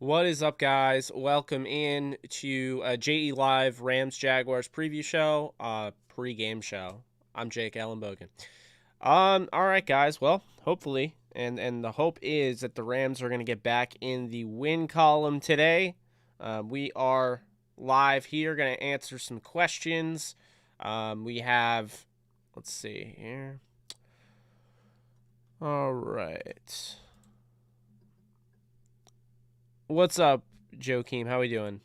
What is up, guys? Welcome in to JE Live Rams-Jaguars preview show, pre-game show. I'm Jake Ellenbogen. All right, guys. Well, hopefully, and the hope is that the Rams are going to get back in the win column today. We are live here, going to answer some questions. We have, let's see here. All right. What's up, Joakim? How we doing?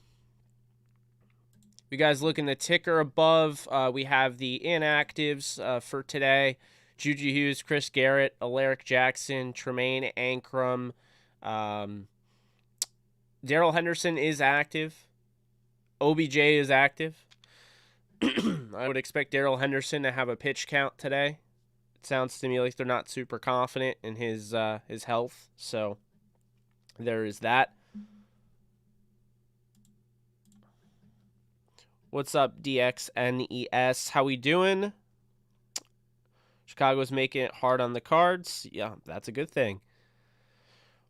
You guys look in the ticker above. We have the inactives for today. Juju Hughes, Chris Garrett, Alaric Jackson, Tremaine Ankrum. Darrell Henderson is active. OBJ is active. I would expect Darrell Henderson to have a pitch count today. It sounds to me like they're not super confident in his health. So there is that. What's up, DXNES? How we doing? Chicago's making it hard on the Cards. Yeah, that's a good thing.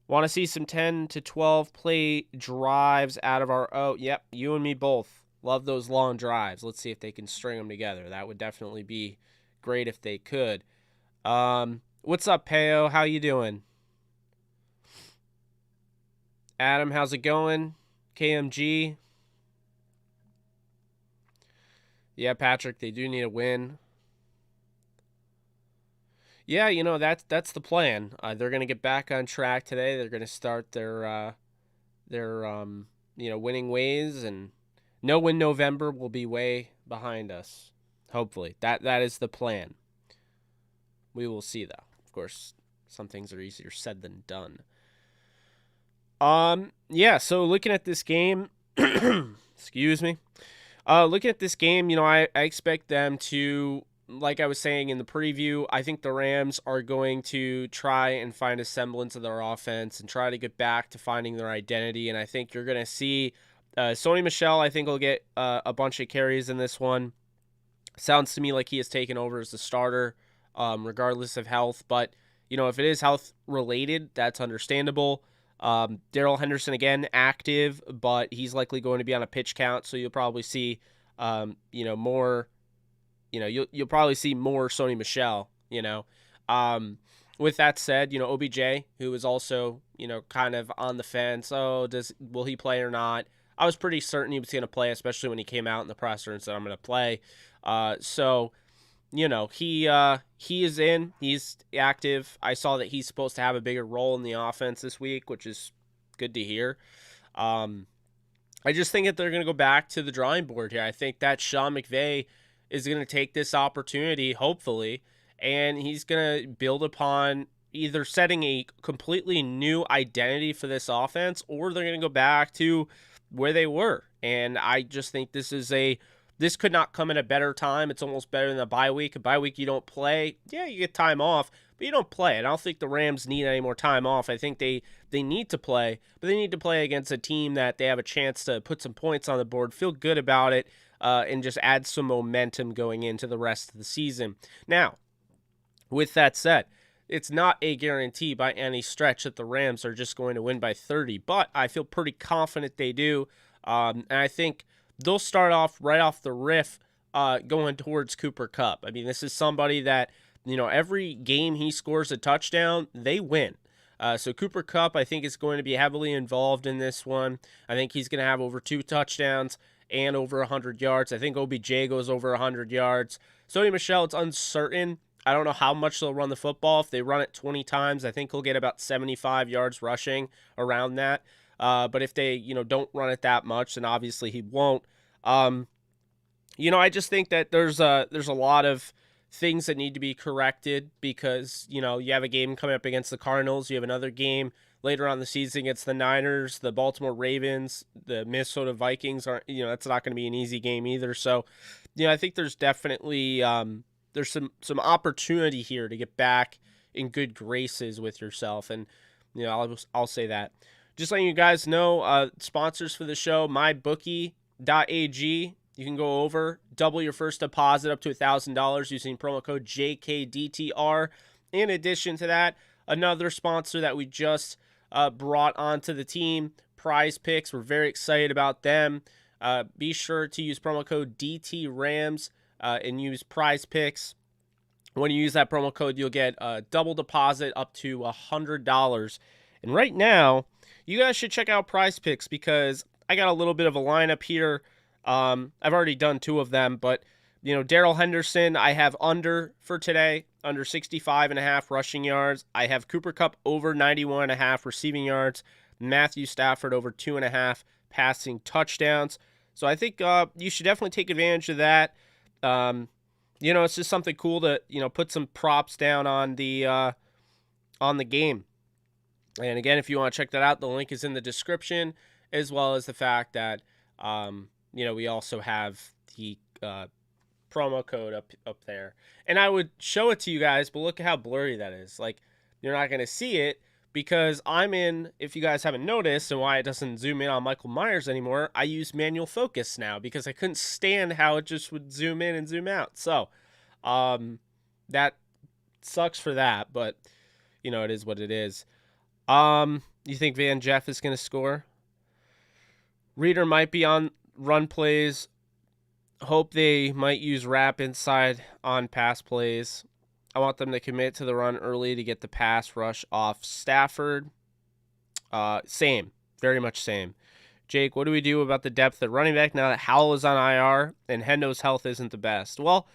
Want to see some 10 to 12 play drives out of our... Oh, yep, you and me both. Love those long drives. Let's see if they can string them together. That would definitely be great if they could. What's up, Peo? How you doing? Adam, how's it going? KMG... Yeah, Patrick, they do need a win. Yeah, you know, that's the plan. They're going to get back on track today. They're going to start their winning ways, and no win November will be way behind us. Hopefully. That is the plan. We will see, though. Of course, some things are easier said than done. Yeah, so looking at this game, excuse me. Looking at this game, you know, I expect them to, like I was saying in the preview, I think the Rams are going to try and find a semblance of their offense and try to get back to finding their identity. And I think you're going to see Sony Michel, I think, will get a bunch of carries in this one. Sounds to me like he has taken over as the starter, regardless of health. But, you know, if it is health-related, that's understandable. Darrell Henderson, again, active, but he's likely going to be on a pitch count, so you'll probably see, more, you'll probably see more Sony Michel, With that said, OBJ, who is also, kind of on the fence, will he play or not? I was pretty certain he was going to play, especially when he came out in the presser and said, I'm going to play. He is in. He's active. I saw that he's supposed to have a bigger role in the offense this week, which is good to hear. I just think that they're going to go back to the drawing board here. I think that Sean McVay is going to take this opportunity, hopefully, and he's going to build upon either setting a completely new identity for this offense, or they're going to go back to where they were. And I just think this could not come at a better time. It's almost better than a bye week. A bye week, you don't play. Yeah, you get time off, but you don't play. And I don't think the Rams need any more time off. I think they need to play, but they need to play against a team that they have a chance to put some points on the board, feel good about it, and just add some momentum going into the rest of the season. Now, with that said, it's not a guarantee by any stretch that the Rams are just going to win by 30, but I feel pretty confident they do. And I think they'll start off right off the riff going towards Cooper Kupp. I mean, this is somebody that, every game he scores a touchdown, they win. So Cooper Kupp, I think, is going to be heavily involved in this one. I think he's going to have over 2 touchdowns and over 100 yards. I think OBJ goes over 100 yards. Sony Michel, it's uncertain. I don't know how much they'll run the football. If they run it 20 times, I think he'll get about 75 yards rushing around that. But if they, don't run it that much, then obviously he won't. I just think that there's a lot of things that need to be corrected because, you have a game coming up against the Cardinals. You have another game later on the season against the Niners, the Baltimore Ravens, the Minnesota Vikings. That's not going to be an easy game either. So, I think there's definitely there's some opportunity here to get back in good graces with yourself. And, I'll say that. Just letting you guys know, sponsors for the show, mybookie.ag. You can go over, double your first deposit up to $1,000 using promo code JKDTR. In addition to that, another sponsor that we just brought onto the team, Prize Picks. We're very excited about them. Be sure to use promo code DTRAMS and use Prize Picks. When you use that promo code, you'll get a double deposit up to $100. And right now, you guys should check out Prize Picks because I got a little bit of a lineup here. I've already done 2 of them, but you know, Darrell Henderson, I have under for today, under 65.5 rushing yards. I have Cooper Kupp over 91.5 receiving yards. Matthew Stafford over 2.5 passing touchdowns. So I think you should definitely take advantage of that. You know, it's just something cool to, you know, put some props down on the game. And again, if you want to check that out, the link is in the description, as well as the fact that, you know, we also have the promo code up there. And I would show it to you guys, but look at how blurry that is. Like, you're not going to see it because I'm in, if you guys haven't noticed, and why it doesn't zoom in on Michael Myers anymore, I use manual focus now because I couldn't stand how it just would zoom in and zoom out. So, that sucks for that, but, you know, it is what it is. You think Van Jeff is going to score? Reader might be on run plays. Hope they might use wrap inside on pass plays. I want them to commit to the run early to get the pass rush off Stafford. Same. Very much same. Jake, what do we do about the depth at running back now that Howell is on IR and Hendo's health isn't the best? Well,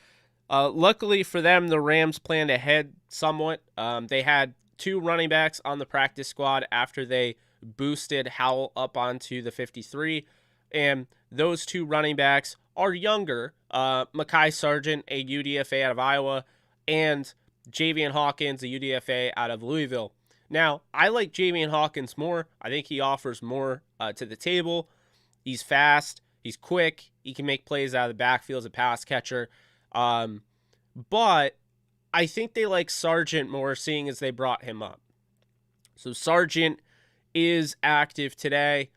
luckily for them, the Rams planned ahead somewhat. They had 2 running backs on the practice squad after they boosted Howell up onto the 53. And those 2 running backs are younger. Mekhi Sargent, a UDFA out of Iowa, and Javian Hawkins, a UDFA out of Louisville. Now, I like Javian Hawkins more. I think he offers more to the table. He's fast. He's quick. He can make plays out of the backfield as a pass catcher. But I think they like Sargent more, seeing as they brought him up. So Sargent is active today.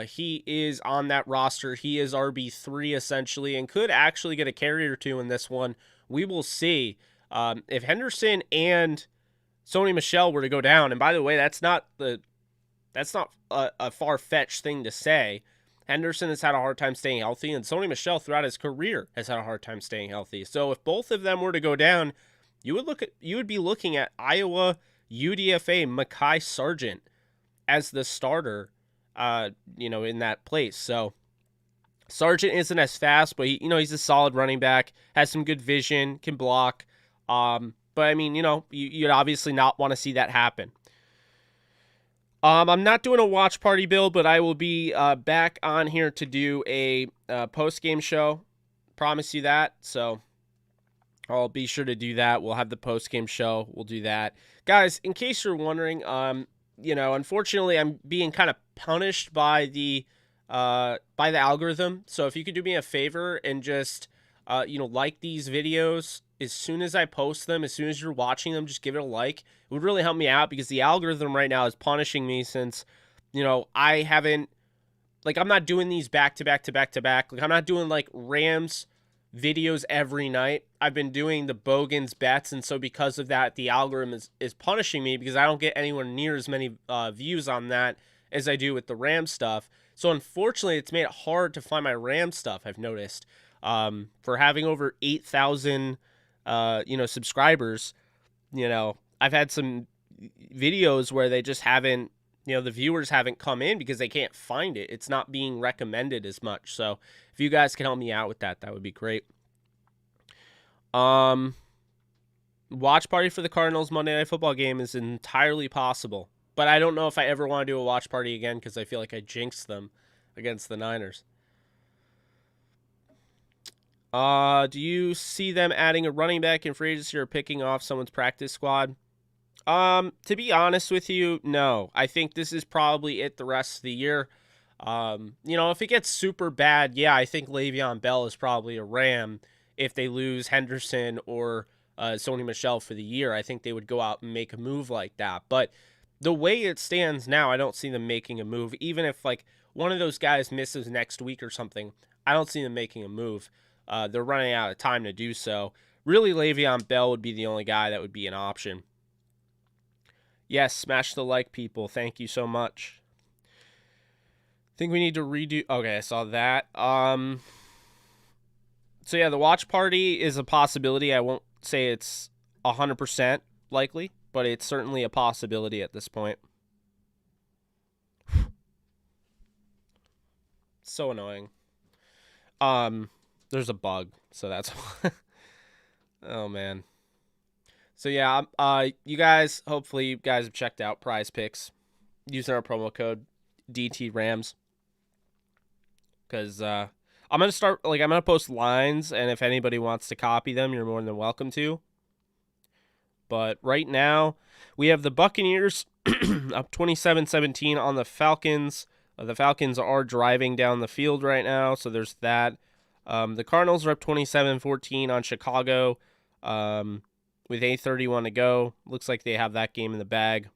He is on that roster. He is RB3 essentially and could actually get a carry or 2 in this one. We will see. If Henderson and Sony Michel were to go down, and by the way, that's not a far-fetched thing to say. Henderson has had a hard time staying healthy, and Sony Michel throughout his career has had a hard time staying healthy. So if both of them were to go down, you would be looking at Iowa UDFA Mekhi Sargent as the starter, you know, in that place. So Sargent isn't as fast, but he's a solid running back, has some good vision, can block. But I mean, you'd obviously not want to see that happen. I'm not doing a watch party build, but I will be back on here to do a post-game show. Promise you that. So I'll be sure to do that. We'll have the post-game show. We'll do that. Guys, in case you're wondering, unfortunately, I'm being kind of punished by the algorithm. So if you could do me a favor and just, like these videos as soon as I post them, as soon as you're watching them, just give it a like. It would really help me out because the algorithm right now is punishing me since, I haven't, I'm not doing these back to back to back to back. I'm not doing Rams videos every night. I've been doing the Bogans bets, and so because of that, the algorithm is punishing me because I don't get anywhere near as many views on that as I do with the Rams stuff. So unfortunately, it's made it hard to find my Rams stuff, I've noticed. For having over 8,000 subscribers, I've had some videos where they just haven't, the viewers haven't come in because they can't find it. It's not being recommended as much. So if you guys can help me out with that, that would be great. Watch party for the Cardinals Monday Night Football game is entirely possible, but I don't know if I ever want to do a watch party again because I feel like I jinxed them against the Niners. Do you see them adding a running back in free agency or picking off someone's practice squad? To be honest with you, no. I think this is probably it the rest of the year. If it gets super bad, yeah, I think Le'Veon Bell is probably a Ram if they lose Henderson or Sony Michel for the year. I think they would go out and make a move like that. But the way it stands now, I don't see them making a move. Even if, one of those guys misses next week or something, I don't see them making a move. They're running out of time to do so. Really, Le'Veon Bell would be the only guy that would be an option. Yes, smash the like, people. Thank you so much. Think we need to redo. Okay, I saw that. So yeah, the watch party is a possibility. I won't say it's 100% likely, but it's certainly a possibility at this point. So annoying. There's a bug, so that's oh man. So yeah, you guys, hopefully you guys have checked out Prize Picks using our promo code DT Rams, because I'm gonna post lines, and if anybody wants to copy them, you're more than welcome to. But right now, we have the Buccaneers up 27-17 on the Falcons. The Falcons are driving down the field right now, so there's that. The Cardinals are up 27-14 on Chicago with 8:31 to go. Looks like they have that game in the bag.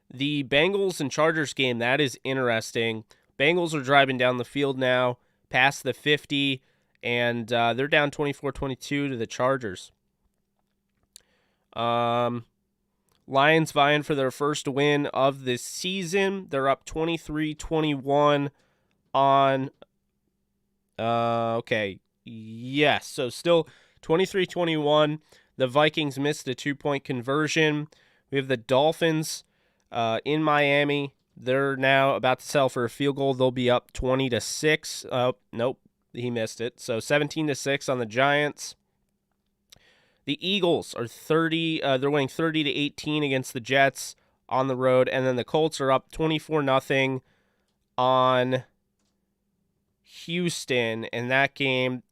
The Bengals and Chargers game, that is interesting. Bengals are driving down the field now, past the 50, and they're down 24-22 to the Chargers. Lions vying for their first win of this season. They're up 23-21 on okay. Yes, so still 23-21. The Vikings missed a 2-point conversion. We have the Dolphins in Miami. They're now about to settle for a field goal. They'll be up 20-6. Nope, he missed it. So 17-6 on the Giants. The Eagles are 30. They're winning 30-18 against the Jets on the road, and then the Colts are up 24-0 on Houston. In that game,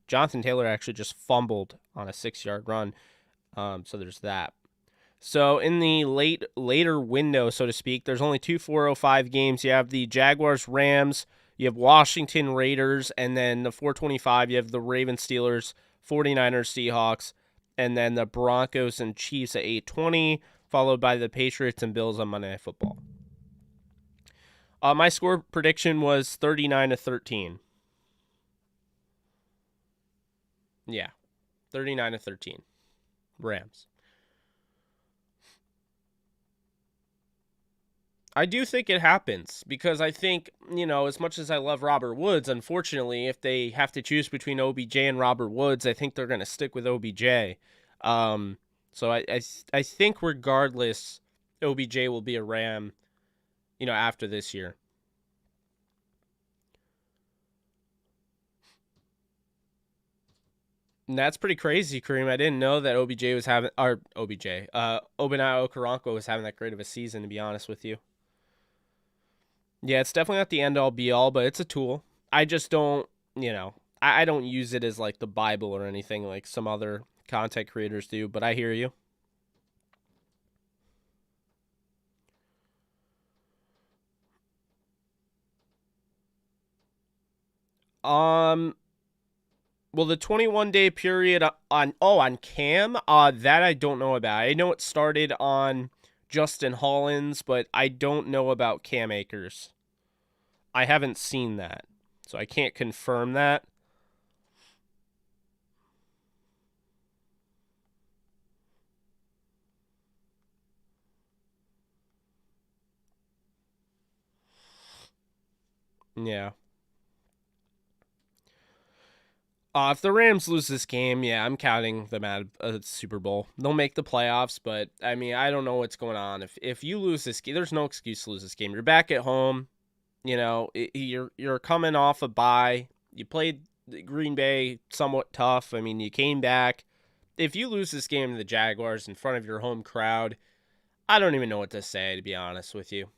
Jonathan Taylor actually just fumbled on a 6-yard run. So there's that. So in the later window, so to speak, there's only two 4:05 games. You have the Jaguars, Rams. You have Washington Raiders, and then the 4:25 you have the Ravens, Steelers, 49ers, Seahawks, and then the Broncos and Chiefs at 8:20, followed by the Patriots and Bills on Monday Night Football. My score prediction was 39-13. Yeah, 39-13. Rams. I do think it happens because I think, as much as I love Robert Woods, unfortunately, if they have to choose between OBJ and Robert Woods, I think they're going to stick with OBJ. So I think regardless, OBJ will be a Ram, after this year. And that's pretty crazy, Kareem. I didn't know that Obadiah Okoronkwo was having that great of a season, to be honest with you. Yeah, it's definitely not the end-all, be-all, but it's a tool. I just don't, I don't use it as like the Bible or anything like some other content creators do, but I hear you. Well, the 21-day period on Cam, that I don't know about. I know it started on Justin Hollins, but I don't know about Cam Akers. I haven't seen that, so I can't confirm that. Yeah. If the Rams lose this game, yeah, I'm counting them at a Super Bowl. They'll make the playoffs, but I mean, I don't know what's going on. If you lose this game, there's no excuse to lose this game. You're back at home. You're coming off a bye. You played Green Bay somewhat tough. I mean, you came back. If you lose this game to the Jaguars in front of your home crowd, I don't even know what to say, to be honest with you.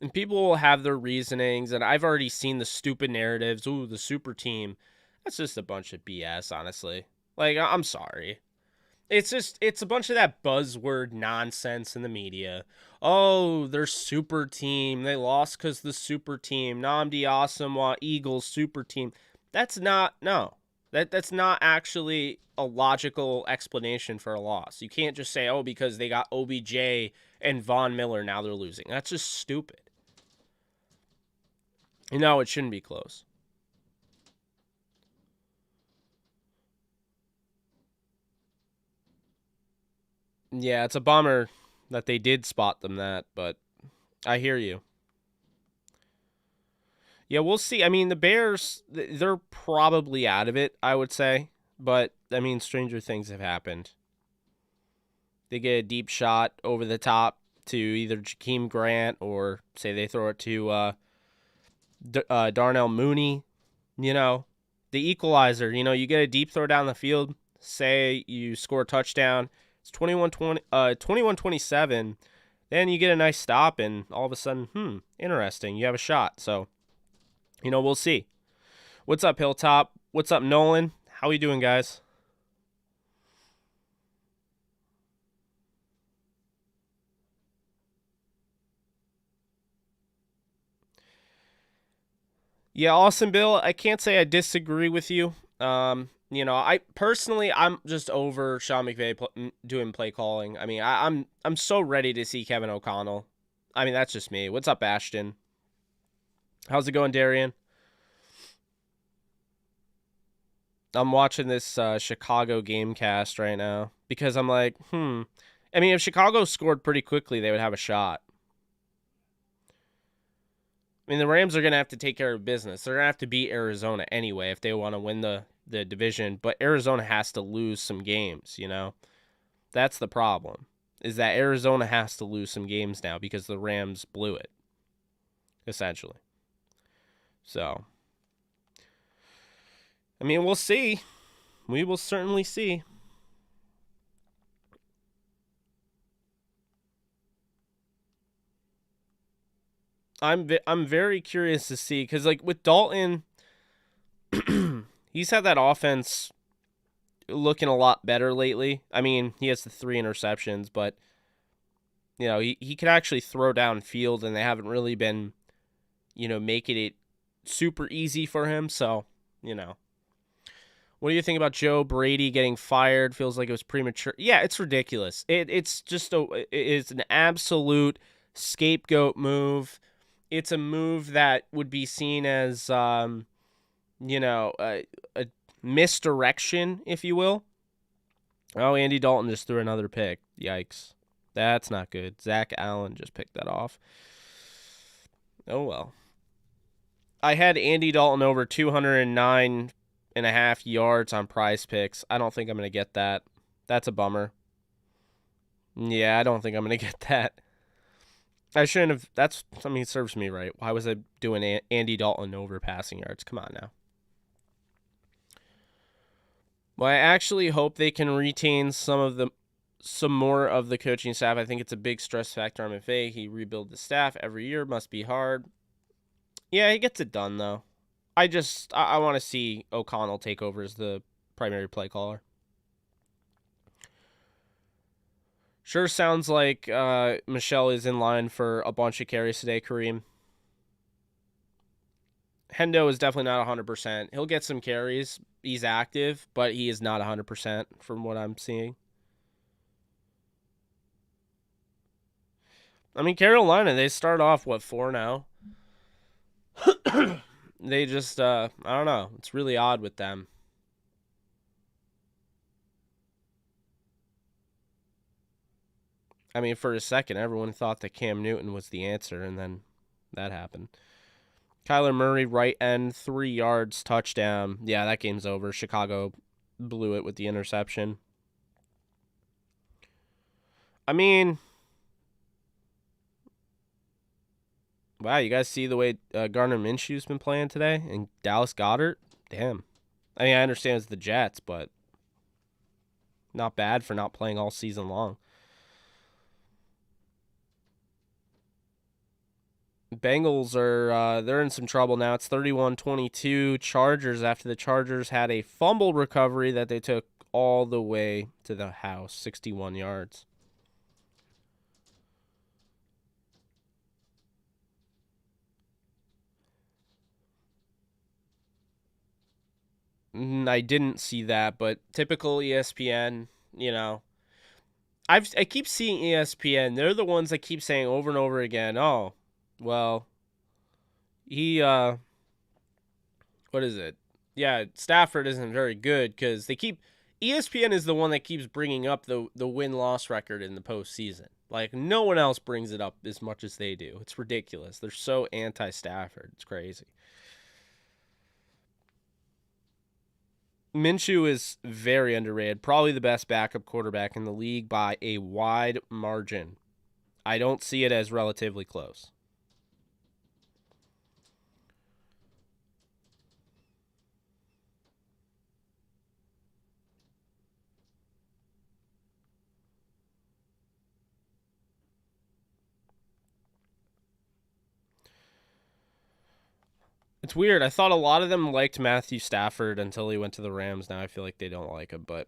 And people will have their reasonings, and I've already seen the stupid narratives. Ooh, the super team. That's just a bunch of BS, honestly. Like, I'm sorry. It's a bunch of that buzzword nonsense in the media. Oh, they're super team. They lost because the super team. Nnamdi Asomugha, Eagles, super team. That's not actually a logical explanation for a loss. You can't just say, oh, because they got OBJ and Von Miller, now they're losing. That's just stupid. No, it shouldn't be close. Yeah, it's a bummer that they did spot them that, but I hear you. Yeah, we'll see. I mean, the Bears, they're probably out of it, I would say. But, I mean, stranger things have happened. They get a deep shot over the top to either Jakeem Grant or, say, they throw it to Darnell Mooney. You know, the equalizer. You know, you get a deep throw down the field. Say you score a touchdown. It's 21-27. Then you get a nice stop, and all of a sudden, interesting. You have a shot. So, you know, we'll see. What's up, Hilltop? What's up, Nolan? How we doing, guys? Yeah, Austin Bill, I can't say I disagree with you. You know, I'm just over Sean McVay doing play calling. I mean, I'm so ready to see Kevin O'Connell. I mean, that's just me. What's up, Ashton? How's it going, Darian? I'm watching this Chicago Gamecast right now because I'm like, I mean, if Chicago scored pretty quickly, they would have a shot. I mean, the Rams are going to have to take care of business. They're going to have to beat Arizona anyway if they want to win the division. But Arizona has to lose some games, you know? That's the problem, is that Arizona has to lose some games now because the Rams blew it, essentially. So, I mean, we'll see. We will certainly see. I'm very curious to see because, like, with Dalton, he's had that offense looking a lot better lately. I mean, he has the 3 interceptions, but you know, he can actually throw downfield, and they haven't really been, you know, making it super easy for him. So, you know, what do you think about Joe Brady getting fired? Feels like it was premature. Yeah, it's ridiculous. It's an absolute scapegoat move. It's a move that would be seen as, you know, a misdirection, if you will. Oh, Andy Dalton just threw another pick. Yikes. That's not good. Zach Allen just picked that off. Oh, well. I had Andy Dalton over 209.5 yards on Prize Picks. I don't think I'm going to get that. That's a bummer. Yeah, I don't think I'm going to get that. I shouldn't have. It serves me right. Why was I doing Andy Dalton over passing yards? Come on now. Well, I actually hope they can retain some more of the coaching staff. I think it's a big stress factor on MFA. He rebuild the staff every year. Must be hard. Yeah, he gets it done, though. I want to see O'Connell take over as the primary play caller. Sure sounds like Michelle is in line for a bunch of carries today, Kareem. Hendo is definitely not 100%. He'll get some carries. He's active, but he is not 100% from what I'm seeing. I mean, Carolina, they start off, 4 now? They just, I don't know. It's really odd with them. I mean, for a second, everyone thought that Cam Newton was the answer, and then that happened. Kyler Murray, right end, 3 yards, touchdown. Yeah, that game's over. Chicago blew it with the interception. I mean, wow, you guys see the way Gardner Minshew's been playing today? And Dallas Goedert? Damn. I mean, I understand it's the Jets, but not bad for not playing all season long. Bengals are they're in some trouble now. It's 31-22 Chargers after the Chargers had a fumble recovery that they took all the way to the house, 61 yards. I didn't see that, but typical ESPN, you know. I keep seeing ESPN. They're the ones that keep saying over and over again, "Oh, well, he what is it? Yeah, Stafford isn't very good because ESPN is the one that keeps bringing up the win-loss record in the postseason. Like, no one else brings it up as much as they do. It's ridiculous. They're so anti-Stafford. It's crazy. Minshew is very underrated. Probably the best backup quarterback in the league by a wide margin. I don't see it as relatively close. It's weird. I thought a lot of them liked Matthew Stafford until he went to the Rams. Now I feel like they don't like him, but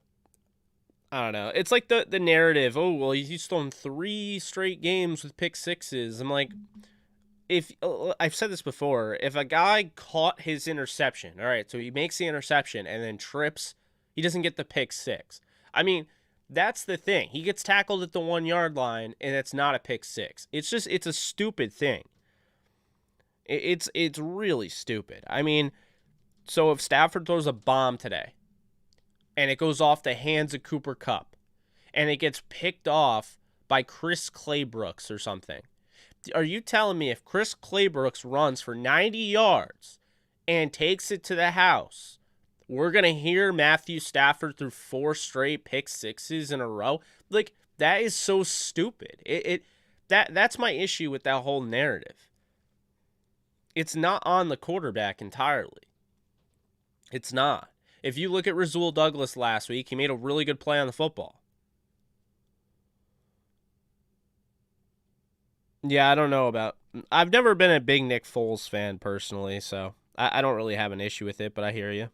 I don't know. It's like the narrative. Oh, well, he's thrown 3 straight games with pick sixes. I'm like, if I've said this before, if a guy caught his interception, all right, so he makes the interception and then trips, he doesn't get the pick six. I mean, that's the thing. He gets tackled at the 1 yard line and it's not a pick six. It's a stupid thing. It's really stupid. I mean, so if Stafford throws a bomb today and it goes off the hands of Cooper Kupp and it gets picked off by Chris Claybrooks or something, are you telling me if Chris Claybrooks runs for 90 yards and takes it to the house, we're going to hear Matthew Stafford through 4 straight pick sixes in a row? Like, that is so stupid. That's my issue with that whole narrative. It's not on the quarterback entirely. It's not. If you look at Rasul Douglas last week, he made a really good play on the football. Yeah, I don't know about... I've never been a big Nick Foles fan personally, so I don't really have an issue with it, but I hear you.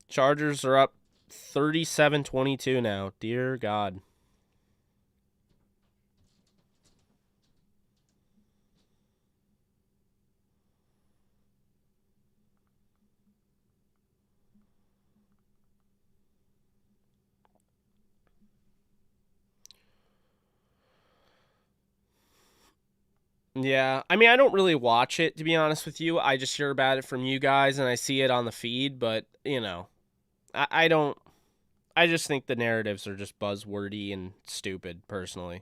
Chargers are up 37-22 now. Dear God. Yeah, I mean, I don't really watch it, to be honest with you. I just hear about it from you guys, and I see it on the feed, but, you know, I don't... I just think the narratives are just buzzwordy and stupid, personally.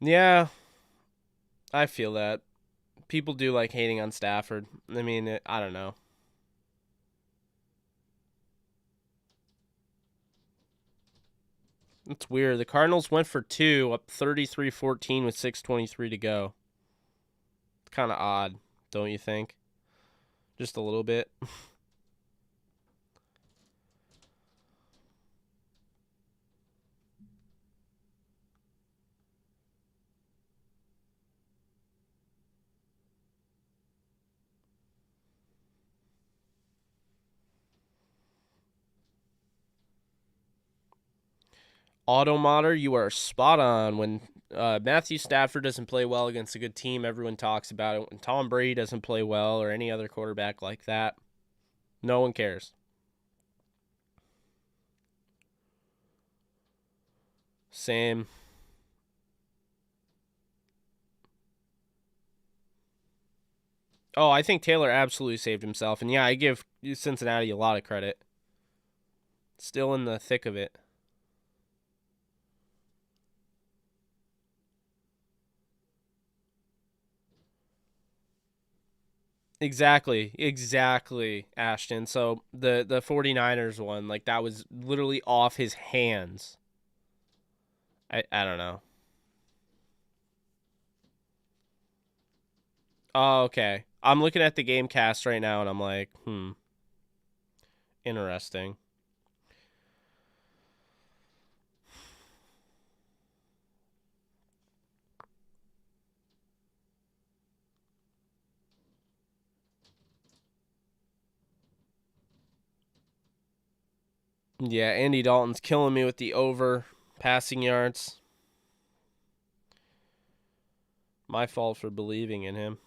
Yeah, I feel that. People do like hating on Stafford. I mean, I don't know. It's weird. The Cardinals went for 2, up 33-14 with 6:23 to go. It's kind of odd, don't you think? Just a little bit. Automoder, you are spot on. When Matthew Stafford doesn't play well against a good team, everyone talks about it. When Tom Brady doesn't play well or any other quarterback like that, no one cares. Same. Oh, I think Taylor absolutely saved himself. And yeah, I give Cincinnati a lot of credit. Still in the thick of it. Exactly, Ashton. So the 49ers one, like, that was literally off his hands. I don't know. Oh, okay. I'm looking at the game cast right now and I'm like, interesting. Yeah, Andy Dalton's killing me with the over passing yards. My fault for believing in him.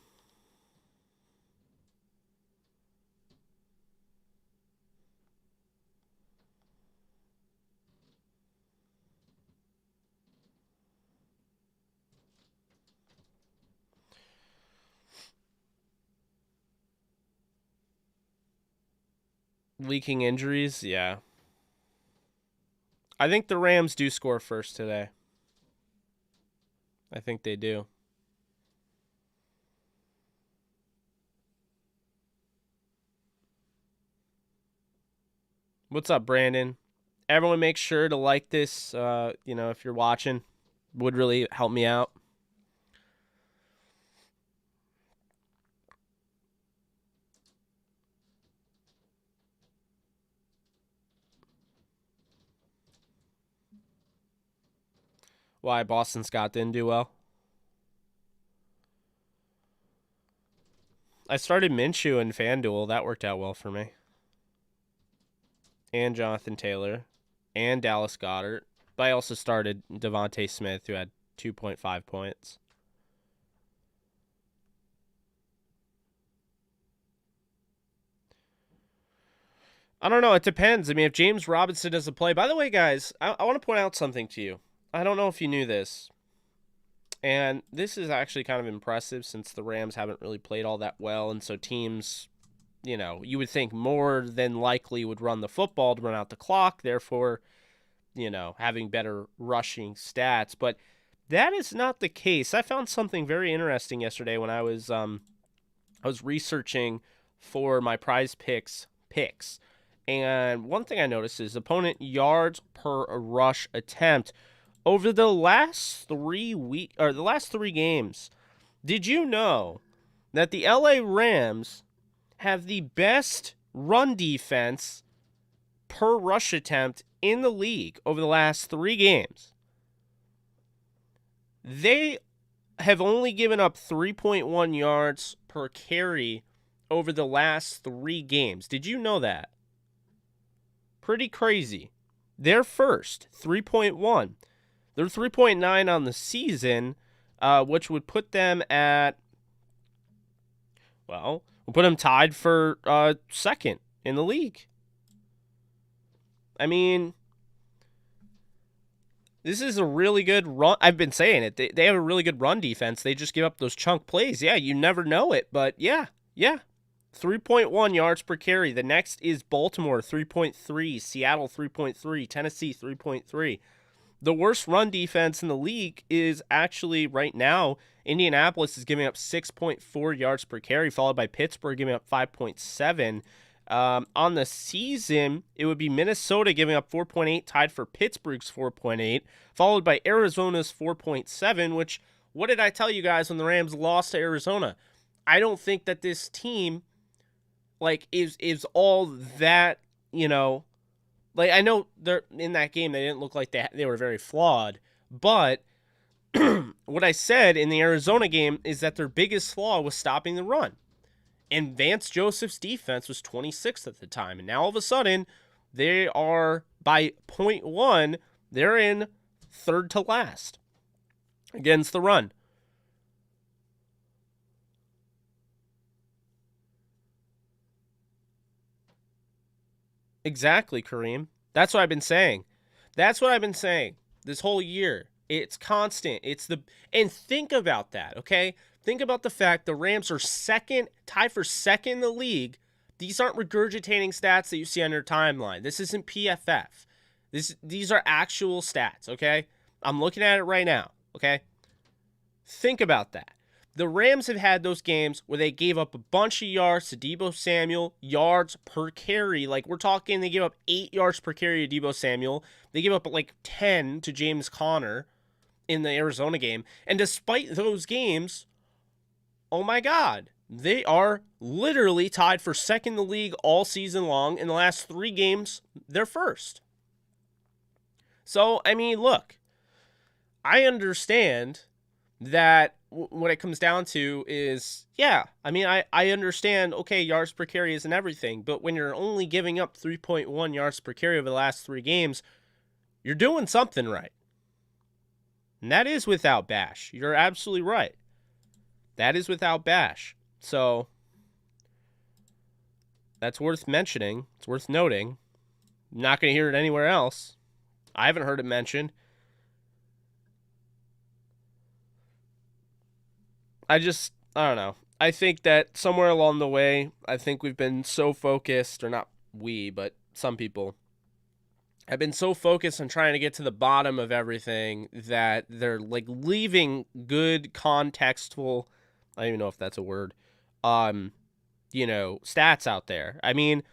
Leaking injuries, yeah. I think the Rams do score first today. I think they do. What's up, Brandon? Everyone make sure to like this, if you're watching. Would really help me out. Why Boston Scott didn't do well? I started Minshew in FanDuel. That worked out well for me. And Jonathan Taylor. And Dallas Goedert. But I also started Devontae Smith, who had 2.5 points. I don't know. It depends. I mean, if James Robinson doesn't play... By the way, guys, I want to point out something to you. I don't know if you knew this. And this is actually kind of impressive since the Rams haven't really played all that well. And so teams, you would think more than likely would run the football to run out the clock. Therefore, having better rushing stats. But that is not the case. I found something very interesting yesterday when I was researching for my Prize Picks. And one thing I noticed is opponent yards per rush attempt over the last 3 games. Did you know that the LA Rams have the best run defense per rush attempt in the league over the last 3 games? They have only given up 3.1 yards per carry over the last 3 games. Did you know that? Pretty crazy. They're first, 3.1. They're 3.9 on the season, which would put them at, we'll put them tied for second in the league. I mean, this is a really good run. I've been saying it. They have a really good run defense. They just give up those chunk plays. Yeah, you never know it, but yeah. 3.1 yards per carry. The next is Baltimore, 3.3. Seattle, 3.3. Tennessee, 3.3. The worst run defense in the league is actually right now, Indianapolis is giving up 6.4 yards per carry, followed by Pittsburgh giving up 5.7. On the season, it would be Minnesota giving up 4.8, tied for Pittsburgh's 4.8, followed by Arizona's 4.7, which, what did I tell you guys when the Rams lost to Arizona? I don't think that this team, is all that, I know they're in that game, they didn't look like they were very flawed, but what I said in the Arizona game is that their biggest flaw was stopping the run. And Vance Joseph's defense was 26th at the time. And now all of a sudden, they are, by 0.1, they're in third to last against the run. Exactly, Kareem. That's what I've been saying. This whole year. It's constant. And think about that, okay? Think about the fact the Rams are tied for second in the league. These aren't regurgitating stats that you see on your timeline. This isn't PFF. These are actual stats, okay? I'm looking at it right now, okay? Think about that. The Rams have had those games where they gave up a bunch of yards to Deebo Samuel, yards per carry. We're talking they gave up 8 yards per carry to Deebo Samuel. They gave up 10 to James Conner in the Arizona game. And despite those games, oh my God, they are literally tied for second in the league all season long. In the last 3 games, they're first. So, I mean, look, I understand that what it comes down to is, I understand, okay, yards per carry isn't everything, but when you're only giving up 3.1 yards per carry over the last 3 games, you're doing something right. And that is without Bash. You're absolutely right. That is without Bash. So, that's worth mentioning. It's worth noting. I'm not going to hear it anywhere else. I haven't heard it mentioned. I don't know. I think that somewhere along the way, I think we've been so focused, or not but some people have been so focused on trying to get to the bottom of everything that they're like leaving good contextual, I don't even know if that's a word, stats out there. I mean,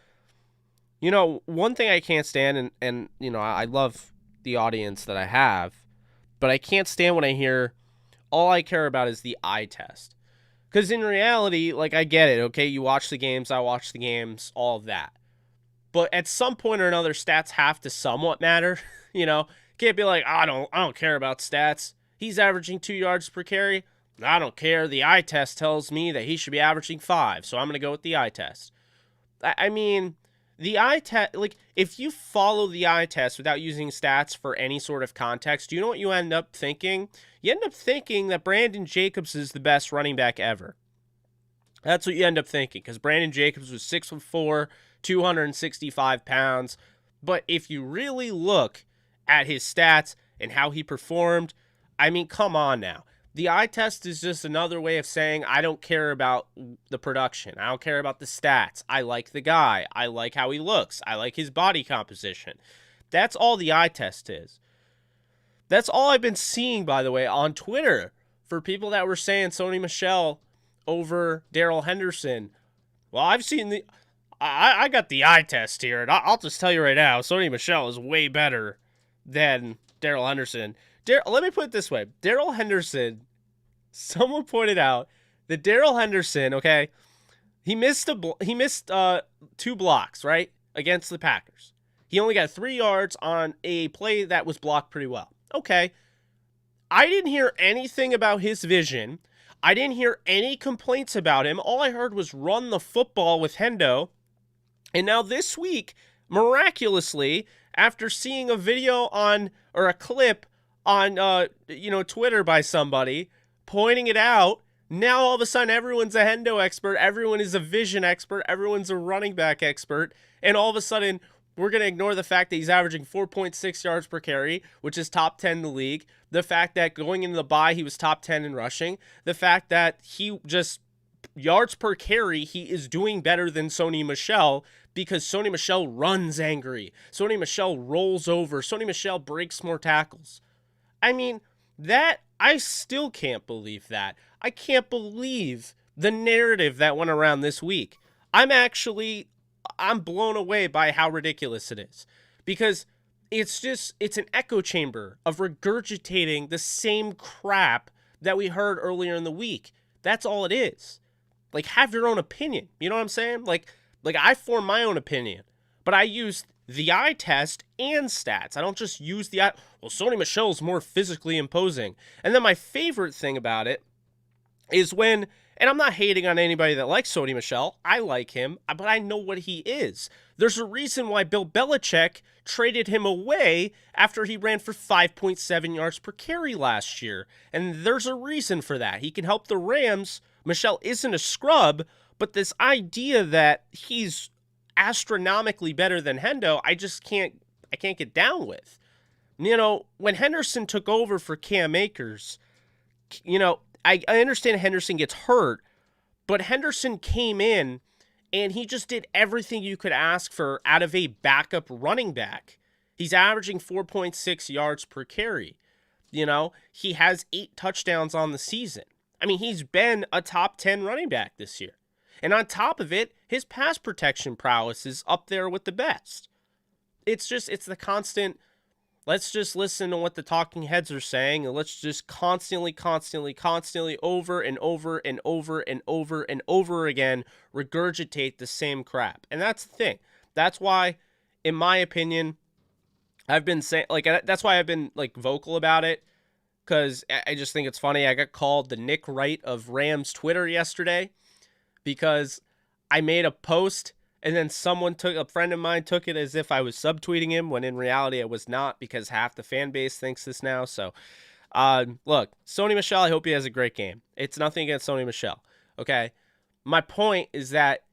one thing I can't stand, and I love the audience that I have, but I can't stand when I hear all I care about is the eye test. Because in reality, like, I get it, okay? You watch the games, I watch the games, all of that. But at some point or another, stats have to somewhat matter. Can't be like, I don't care about stats. He's averaging 2 yards per carry. I don't care. The eye test tells me that he should be averaging 5, so I'm going to go with the eye test. I mean, the eye test, like, if you follow the eye test without using stats for any sort of context, do you know what you end up thinking? You end up thinking that Brandon Jacobs is the best running back ever. That's what you end up thinking, because Brandon Jacobs was 6'4", 265 pounds. But if you really look at his stats and how he performed, I mean, come on now. The eye test is just another way of saying I don't care about the production. I don't care about the stats. I like the guy. I like how he looks. I like his body composition. That's all the eye test is. That's all I've been seeing, by the way, on Twitter for people that were saying Sony Michel over Darrell Henderson. Well, I've seen the... I got the eye test here, and I'll just tell you right now, Sony Michel is way better than Darrell Henderson. Let me put it this way. Darrell Henderson, someone pointed out that Darrell Henderson, okay, he missed 2 blocks, right, against the Packers. He only got 3 yards on a play that was blocked pretty well. Okay, I didn't hear anything about his vision. I didn't hear any complaints about him. All I heard was run the football with Hendo. And now this week, miraculously, after seeing a video or a clip on Twitter by somebody pointing it out, now all of a sudden everyone's a Hendo expert, everyone is a vision expert, everyone's a running back expert, and all of a sudden we're going to ignore the fact that he's averaging 4.6 yards per carry, which is top 10 in the league, the fact that going into the bye he was top 10 in rushing, the fact that he just yards per carry, he is doing better than Sony Michel because Sony Michel runs angry. Sony Michel rolls over. Sony Michel breaks more tackles. I mean, I still can't believe that. I can't believe the narrative that went around this week. I'm blown away by how ridiculous it is. Because it's an echo chamber of regurgitating the same crap that we heard earlier in the week. That's all it is. Like, have your own opinion. You know what I'm saying? Like I form my own opinion. But I use the eye test and stats. I don't just use the eye. Well, Sony Michel's more physically imposing. And then my favorite thing about it is when, and I'm not hating on anybody that likes Sony Michel. I like him, but I know what he is. There's a reason why Bill Belichick traded him away after he ran for 5.7 yards per carry last year. And there's a reason for that. He can help the Rams. Michel isn't a scrub, but this idea that he's astronomically better than Hendo, I can't get down with. When Henderson took over for Cam Akers, I understand Henderson gets hurt, but Henderson came in and he just did everything you could ask for out of a backup running back. He's averaging 4.6 yards per carry. He has 8 touchdowns on the season. I mean, he's been a top 10 running back this year. And on top of it, his pass protection prowess is up there with the best. It's the constant, let's just listen to what the talking heads are saying, and let's just constantly over and over and over and over and over again regurgitate the same crap. And that's the thing. That's why, in my opinion, I've been saying, that's why I've been, vocal about it, because I just think it's funny. I got called the Nick Wright of Rams Twitter yesterday because I made a post and then a friend of mine took it as if I was subtweeting him when in reality I was not, because half the fan base thinks this now. So, look, Sony Michel, I hope he has a great game. It's nothing against Sony Michel, okay? My point is that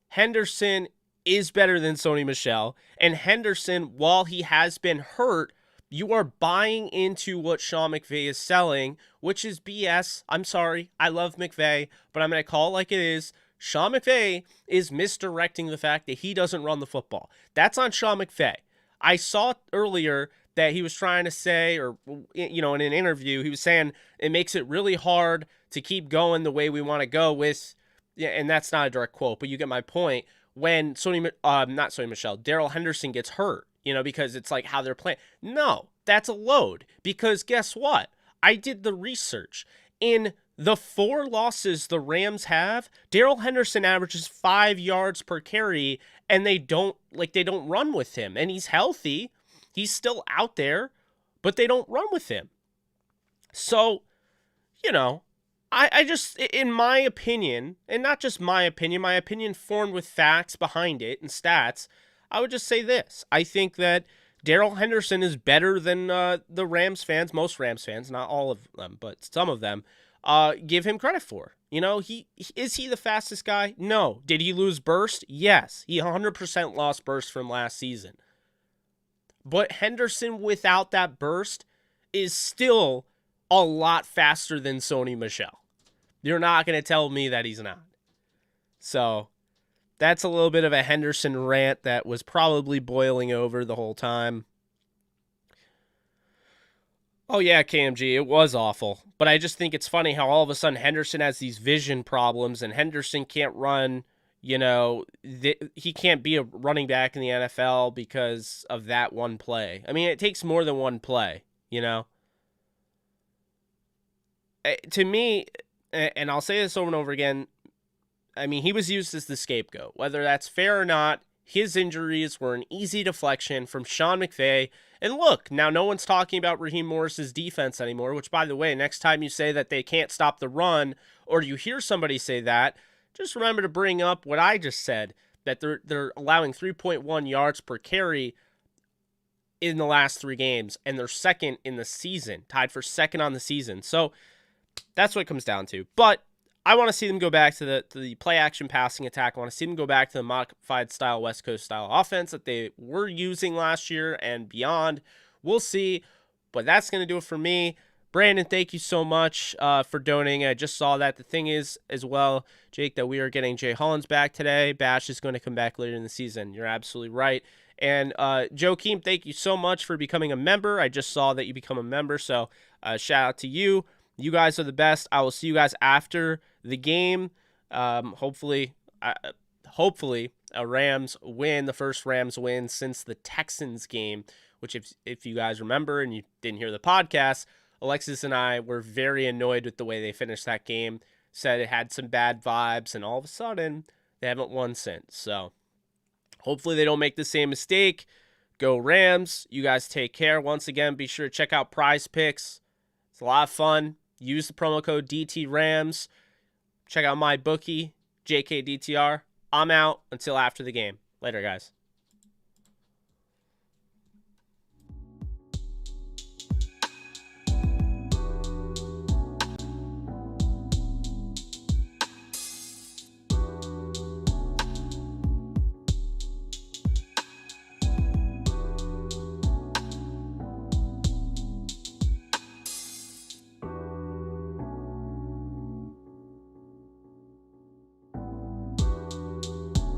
Henderson is better than Sony Michel, and Henderson, while he has been hurt, you are buying into what Sean McVay is selling, which is BS. I'm sorry. I love McVay, but I'm going to call it like it is. Sean McVay is misdirecting the fact that he doesn't run the football. That's on Sean McVay. I saw earlier that he was trying to say, or, in an interview, he was saying it makes it really hard to keep going the way we want to go with, and that's not a direct quote, but you get my point, when Darrell Henderson gets hurt, because it's like how they're playing. No, that's a load, because guess what? I did the research. In the 4 losses the Rams have, Darrell Henderson averages 5 yards per carry, and they don't run with him. And he's healthy. He's still out there, but they don't run with him. So, I just, in my opinion, and not just my opinion formed with facts behind it and stats, I would just say this. I think that Darrell Henderson is better than the Rams fans, most Rams fans, not all of them, but some of them, give him credit for. Is he the fastest guy? No. Did he lose burst? Yes. He 100% lost burst from last season. But Henderson without that burst is still a lot faster than Sony Michel. You're not going to tell me that he's not. So that's a little bit of a Henderson rant that was probably boiling over the whole time. Oh, yeah, KMG, it was awful. But I just think it's funny how all of a sudden Henderson has these vision problems and Henderson can't run, he can't be a running back in the NFL because of that one play. I mean, it takes more than one play, To me, and I'll say this over and over again, I mean, he was used as the scapegoat. Whether that's fair or not, his injuries were an easy deflection from Sean McVay. And look, now no one's talking about Raheem Morris's defense anymore, which, by the way, next time you say that they can't stop the run, or you hear somebody say that, just remember to bring up what I just said, that they're allowing 3.1 yards per carry in the last 3 games, and they're second in the season, tied for second on the season. So that's what it comes down to. But I want to see them go back to the play-action passing attack. I want to see them go back to the modified style, West Coast style offense that they were using last year and beyond. We'll see, but that's going to do it for me. Brandon, thank you so much for donating. I just saw that. The thing is, as well, Jake, that we are getting Jay Hollins back today. Bash is going to come back later in the season. You're absolutely right. And Joakim, thank you so much for becoming a member. I just saw that you become a member, so shout out to you. You guys are the best. I will see you guys after the game. Hopefully, a Rams win, the first Rams win since the Texans game, which if you guys remember and you didn't hear the podcast, Alexis and I were very annoyed with the way they finished that game, said it had some bad vibes, and all of a sudden, they haven't won since. So hopefully they don't make the same mistake. Go Rams. You guys take care. Once again, be sure to check out Prize Picks. It's a lot of fun. Use the promo code DTRAMS. Check out my bookie, JKDTR. I'm out until after the game. Later, guys.